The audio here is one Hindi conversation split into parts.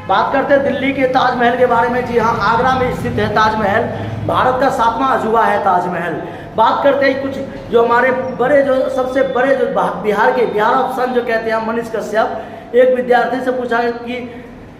बात करते हैं दिल्ली के ताजमहल के बारे में। जी हाँ, आगरा में स्थित है ताजमहल। भारत का 7वां अजूबा है ताजमहल। बात करते हैं कुछ जो हमारे बड़े जो सबसे बड़े जो बिहार ऑफ सन जो कहते हैं मनीष कश्यप, एक विद्यार्थी से पूछा कि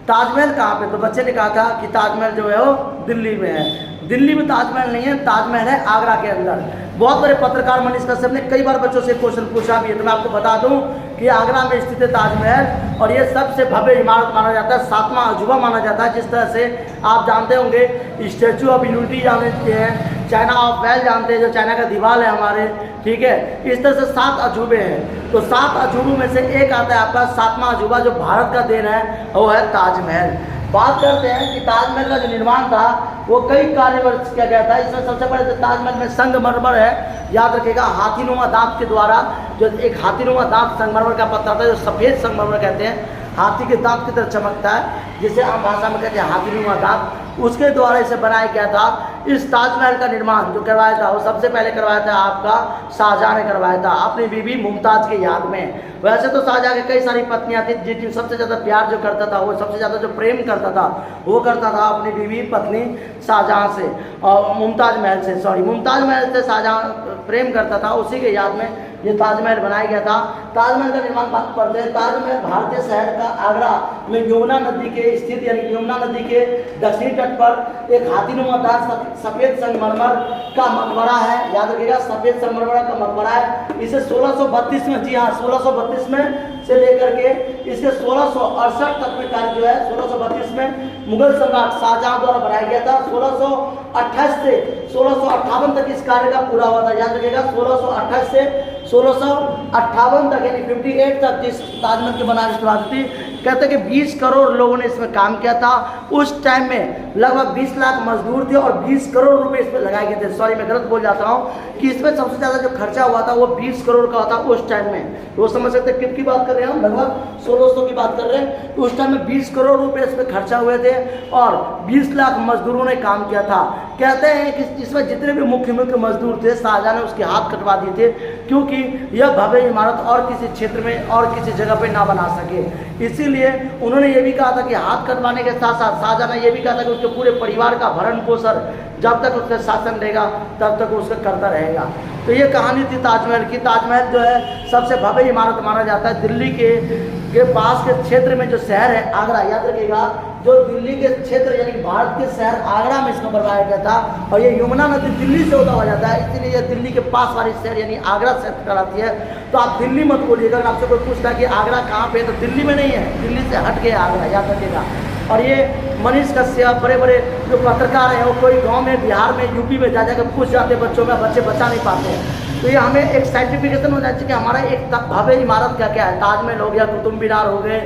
ताजमहल कहाँ पे, तो बच्चे ने कहा था कि ताजमहल जो है वो दिल्ली में है। दिल्ली में ताजमहल नहीं है, ताजमहल है आगरा के अंदर। बहुत बड़े पत्रकार मनीष कश्यप ने कई बार बच्चों से क्वेश्चन पूछा भी है, तो मैं आपको बता दूं कि आगरा में स्थित है ताजमहल और ये सबसे भव्य इमारत माना जाता है, 7वां अजूबा माना जाता है। जिस तरह से आप जानते होंगे स्टैचू ऑफ यूनिटी जानते हैं, चाइना ऑफ वेल जानते हैं, जो चाइना का दीवार है हमारे, ठीक है। इस तरह से 7 अजूबे हैं, तो 7 अजूबों में से एक आता है आपका 7वां अजूबा जो भारत का देन है, वो है ताजमहल। बात करते हैं कि ताजमहल का जो निर्माण था वो कई कार्यवर्ष किया गया था। इसमें सबसे पहले तो ताजमहल में संगमरमर है, याद रखिएगा, हाथीनुमा दांत के द्वारा, जो एक हाथीनुमा दांत संगमरमर का पत्थर था, जो सफ़ेद संगमरमर कहते हैं, हाथी के दांत की तरह चमकता है, जिसे आम भाषा में कहते हैं हाथीनुमा दांत, उसके द्वारा इसे बनाया गया था। इस ताजमहल का निर्माण जो करवाया था वो सबसे पहले करवाया था आपका शाहजहां ने करवाया था अपनी बीवी मुमताज़ के याद में। वैसे तो शाहजहां की कई सारी पत्नियां थी, जिनकी सबसे ज़्यादा प्यार जो करता था, वो सबसे ज़्यादा जो प्रेम करता था वो करता था अपनी बीवी पत्नी शाहजहां से, और मुमताज़ महल से शाहजहां प्रेम करता था, उसी के याद में ये ताजमहल बनाया गया था। ताजमहल का निर्माण बात करते हैं। ताजमहल भारतीय शहर का आगरा में यमुना नदी के स्थित, यानी यमुना नदी के दक्षिणी तट पर एक हाथीनुमा दांत सफ़ेद संगमरमर का मकबरा है। याद रखिएगा, सफ़ेद संगमरमर का मकबरा है। इसे 1632 में, जी हाँ, 1632 में से लेकर के इसके 1668 तक में कार्य जो है, 1632 में मुगल सम्राट शाहजहां द्वारा बनाया गया था। 1628 से 1658 तक इस कार्य का पूरा हुआ था। याद रखिएगा, 1628 से 1658 तक, यानी 58 तक जिस ताजमहल की बनाने की बात थी। कहते हैं कि 20 करोड़ लोगों ने इसमें काम किया था। उस टाइम में लगभग 20 लाख मजदूर थे और 20 करोड़ रुपए इसमें लगाए गए थे। सॉरी, मैं गलत बोल जाता हूँ कि इसमें सबसे ज़्यादा जो खर्चा हुआ था वो 20 करोड़ का होता उस टाइम में। वो समझ सकते हैं कितनी बात कर रहे हैं हम, लगभग 1600 की बात कर रहे हैं। तो उस टाइम में 20 करोड़ रुपए इसमें खर्चा हुए थे और 20 लाख मजदूरों ने काम किया था। कहते हैं कि इसमें जितने भी मुख्य मजदूर थे, शाहजहां ने उसके हाथ कटवा दिए थे, क्योंकि यह भव्य इमारत और किसी क्षेत्र में और किसी जगह पे ना बना सके। इसीलिए उन्होंने ये भी कहा था कि हाथ कटवाने के साथ साथ शाहजहां ने ये भी कहा था कि उसके पूरे परिवार का भरण पोषण जब तक उसका शासन रहेगा तब तक उसका करता रहेगा। तो ये कहानी थी ताजमहल की। ताजमहल जो है सबसे भव्य इमारत माना जाता है। दिल्ली के पास के क्षेत्र में जो शहर है आगरा, याद रखिएगा, जो दिल्ली के क्षेत्र यानी भारत के शहर आगरा में इसको बनवाया गया था। और ये यमुना नदी दिल्ली से होता हुआ जाता है, इसीलिए ये दिल्ली के पास वाली शहर यानी आगरा शहर कहलाती है। तो आप दिल्ली मत बोलिएगा, अगर आपसे कोई पूछता है कि आगरा कहाँ पे है, तो दिल्ली में नहीं है, दिल्ली से हट के आगरा, याद रखिएगा। और ये मनीष कश्यप, बड़े बड़े जो पत्रकार हैं, वो कोई गांव में, बिहार में, यूपी में जा जाकर पूछ जाते बच्चों में, बच्चे बचा नहीं पाते हैं। तो ये हमें एक साइंटिफिकेशन हो जाना चाहिए कि हमारा एक भव्य इमारत क्या क्या है। ताजमहल हो गया, कुतुब मीनार हो गए,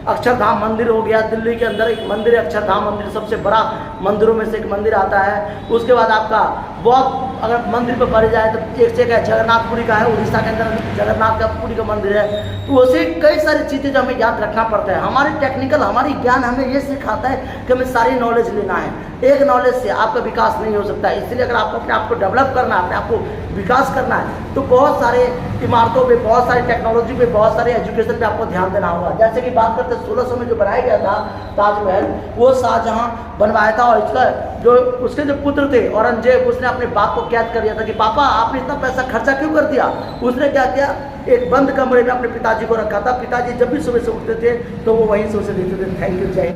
अक्षरधाम मंदिर हो गया, दिल्ली के अंदर एक मंदिर है अक्षरधाम मंदिर, सबसे बड़ा मंदिरों में से एक मंदिर आता है। उसके बाद आपका बहुत, अगर मंदिर पर बढ़ जाए तो एक से एक है, जगन्नाथपुरी का है, उड़ीसा के अंदर जगन्नाथ का पुरी का मंदिर है। तो उसे कई सारी चीज़ें जो हमें याद रखना पड़ता है। हमारी टेक्निकल, हमारी ज्ञान हमें ये सिखाता है कि हमें सारी नॉलेज लेना है। एक नॉलेज से आपका विकास नहीं हो सकता है। इसलिए अगर आपको अपने आप को डेवलप करना है, अपने आप को विकास करना है, तो बहुत सारे इमारतों पे, बहुत सारी टेक्नोलॉजी पे, बहुत सारे एजुकेशन पे आपको ध्यान देना होगा। जैसे कि बात करते 1600 में जो बनाया गया था ताजमहल, वो शाहजहां बनवाया था। और इसका जो उसके जो पुत्र थे औरंगजेब, उसने अपने बाप को कैद कर दिया था कि पापा आपने इतना पैसा खर्चा क्यों कर दिया। उसने क्या किया, एक बंद कमरे में अपने पिताजी को रखा था। पिताजी जब भी सुबह से उठते थे तो वो वहीं से उसे देते थे। थैंक यू, जय।